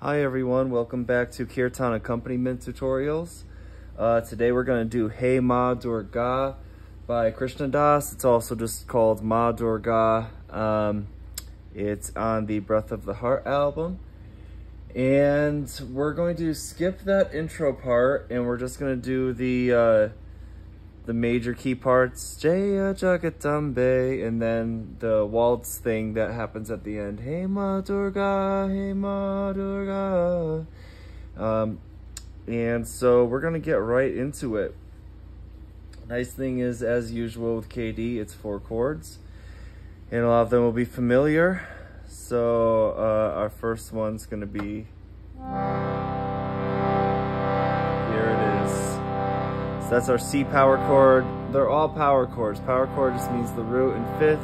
Hi everyone, welcome back to Kirtan Accompaniment Tutorials. Today we're going to do He Ma Durga by Krishna. It's also just called Ma Durga. It's on the Breath of the Heart album. And we're going to skip that intro part and we're just going to do the major key parts, Jaya Jagatambe, and then the waltz thing that happens at the end, He Ma Durga, He Ma Durga. And so we're gonna get right into it. Nice thing is, as usual with KD, it's 4 chords, and a lot of them will be familiar. So our first one's gonna be, here it is. So that's our C power chord. They're all power chords. Power chord just means the root and fifth.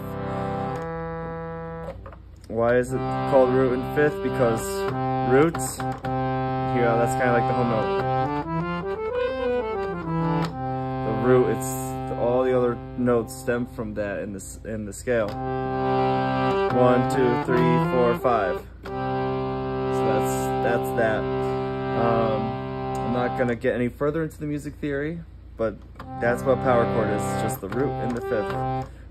Why is it called root and fifth? Because roots, here, that's kind of like the home note. The root, all the other notes stem from that in the scale. 1, 2, 3, 4, 5. So that's that. I'm not gonna get any further into the music theory, but that's what power chord is, just the root and the fifth.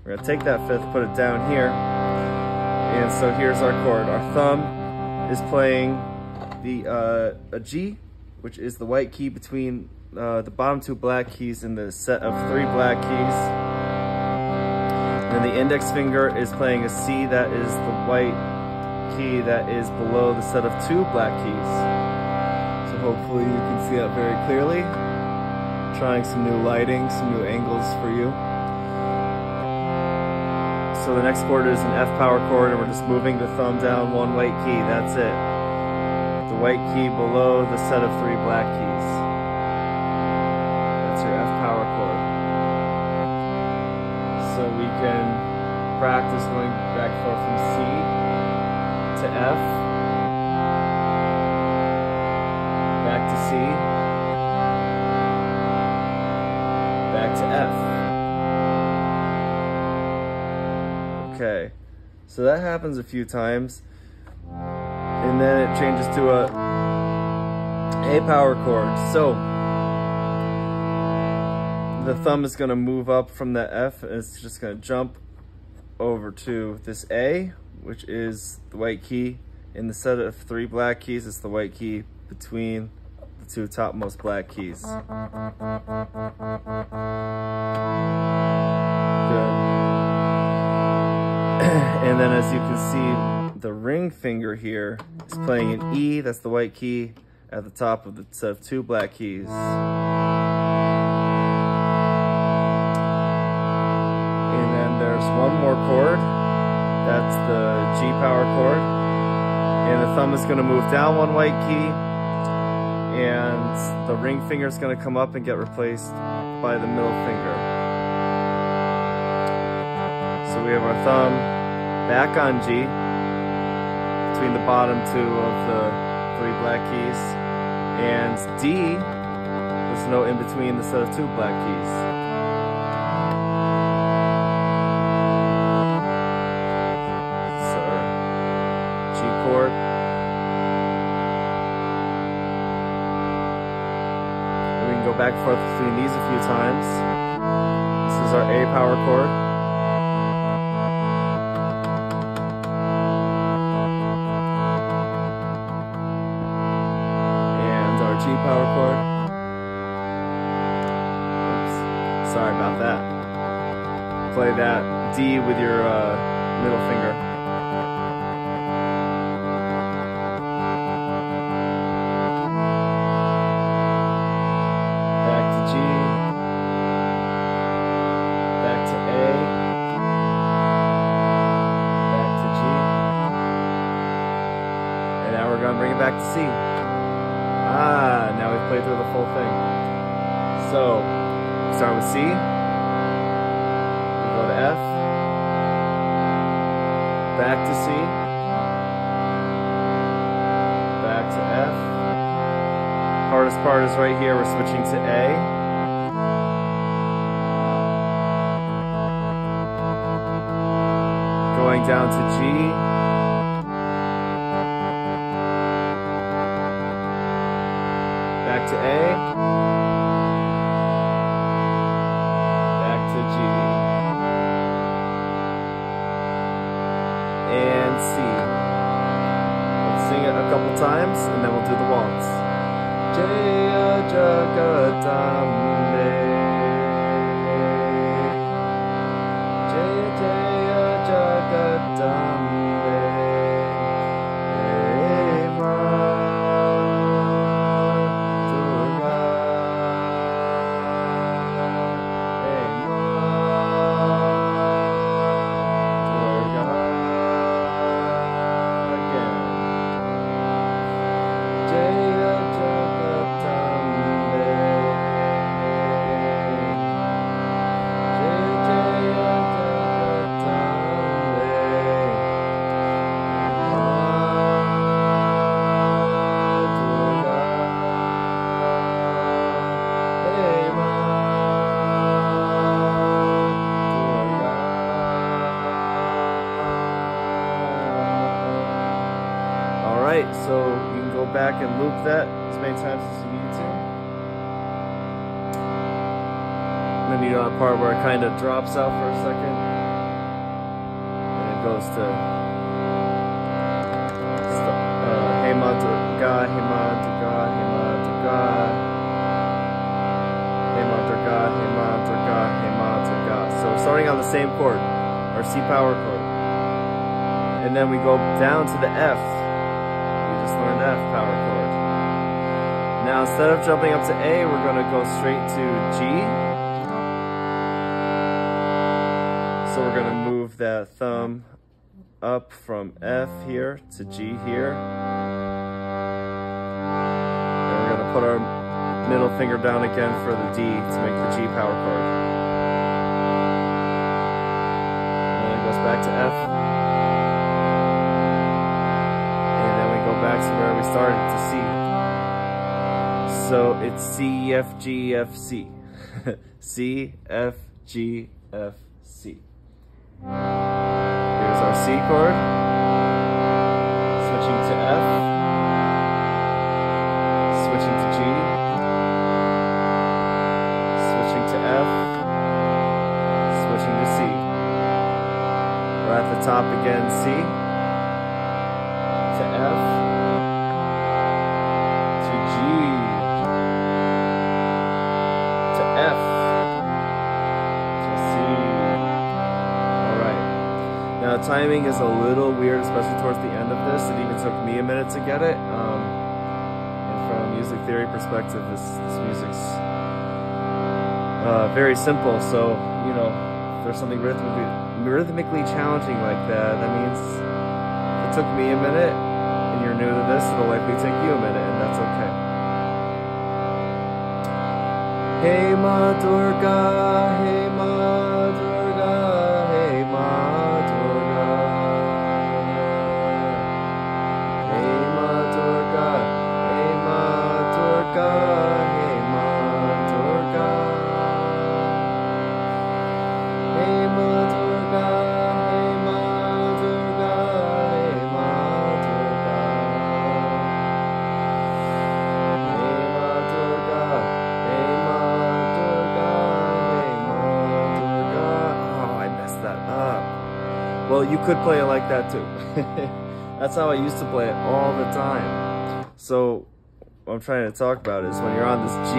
We're gonna take that fifth, put it down here, and so here's our chord. Our thumb is playing a G, which is the white key between the bottom 2 black keys in the set of 3 black keys. And then the index finger is playing a C, that is the white key that is below the set of 2 black keys. So hopefully you can see that very clearly. Trying some new lighting, some new angles for you. So the next chord is an F power chord, and we're just moving the thumb down 1 white key, that's it. The white key below the set of 3 black keys. That's your F power chord. So we can practice going back and forth from C to F, back to C, back to F. Okay, so that happens a few times, and then it changes to a power chord. So the thumb is going to move up from the F, and it's just going to jump over to this A, which is the white key in the set of 3 black keys. It's the white key between the 2 topmost black keys. Good. And then as you can see, the ring finger here is playing an E, that's the white key at the top of the set of 2 black keys. And then there's one more chord, that's the G power chord. And the thumb is going to move down 1 white key, and the ring finger is going to come up and get replaced by the middle finger. So we have our thumb back on G, between the bottom 2 of the 3 black keys, and D, there's a note in between the set of 2 black keys. So G chord. And we can go back and forth between these a few times. This is our A power chord. G power chord. Oops, sorry about that. Play that D with your middle finger. Back to G. Back to A. Back to G. And now we're going to bring it back to C. Now we've played through the full thing. So, we start with C, we go to F, back to C, back to F. Hardest part is right here, we're switching to A. Going down to G, to A, back to G, and C. Let's sing it a couple times, and then we'll do the waltz. Jaya Jagadambe, Jaya Jaya Jagadambe, He Ma Durga, He Ma Durga. Again. Jaya Jagadambe, Jaya Jaya Jagadambe, Ma Durga, He Ma Durga. All right, so you can go back and loop that as many times as you need to. And then you know that part where it kind of drops out for a second, and it goes to He Ma Durga, He Ma Durga, He Ma Durga, He Ma Durga, He Ma Durga, He Ma Durga. So we're starting on the same chord, our C power chord, and then we go down to the F. We just learned F power chord. Now instead of jumping up to A, we're going to go straight to G. So we're going to move that thumb up from F here to G here. And we're going to put our middle finger down again for the D to make the G power chord. And then it goes back to F. And then we go back to where we started, to C. So it's C, F, G, F, C. C, F, G, F, C. Here's our C chord. Switching to F. Switching to G. Switching to F. Switching to C. We're at the top again, C. To F. To G. To F. To C. Alright. Now timing is a little weird, especially towards the end of this. It even took me a minute to get it. And from a music theory perspective, this music's very simple. So, you know, if there's something rhythmically challenging like that, that means if it took me a minute and you're new to this, it'll likely take you a minute, and that's okay. He Ma Durga, He Ma Durga, He Ma Durga, He Ma Durga, He Ma Durga, He Ma Durga, He Ma Durga, He Ma Durga, He Ma Durga, He Ma Durga, He Ma Durga, He Ma Durga. Oh, I messed that up. Well, you could play it like that too. That's how I used to play it all the time. So what I'm trying to talk about is when you're on this G,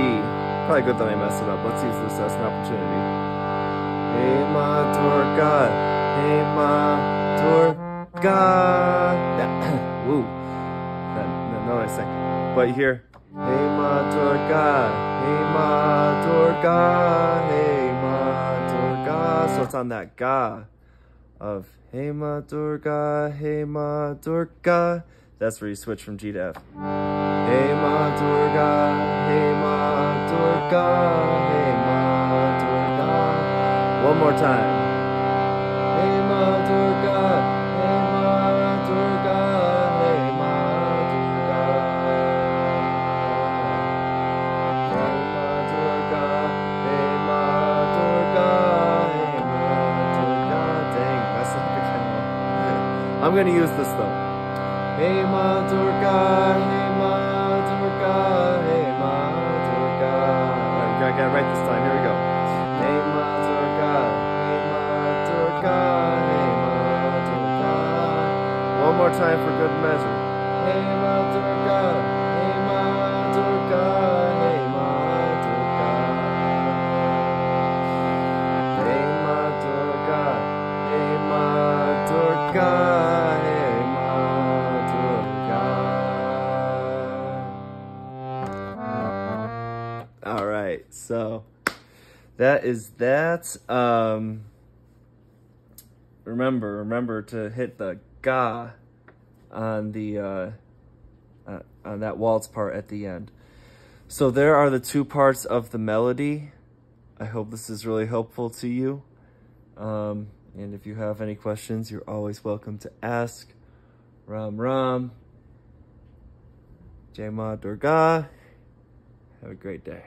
probably good that I messed it up. Let's use this as an opportunity. He Ma Durga, He Ma Durga. Woo. That note I sang. But here, He Ma Durga, He Ma Durga, He Ma Durga. So it's on that ga of He Ma Durga, He Ma Durga. That's where you switch from G to F. He Ma Durga, He Ma Durga, He Ma Durga. One more time. He Ma Durga, He Ma Durga, He Ma Durga. He Ma Durga, He Ma Durga, He Ma Durga. Dang, that's not good. I'm gonna use this though. He Ma Durga, He Ma Durga, He Ma time for good measure. Hey Ma Durga, hey Ma Durga, hey Ma Durga. Hey Ma Durga, hey Ma Durga, hey Ma Durga. All right, so that is that. Remember to hit the ga on the on that waltz part at the end. So there are the two parts of the melody. I hope this is really helpful to you. And if you have any questions, you're always welcome to ask. Ram Ram. He Ma Durga. Have a great day.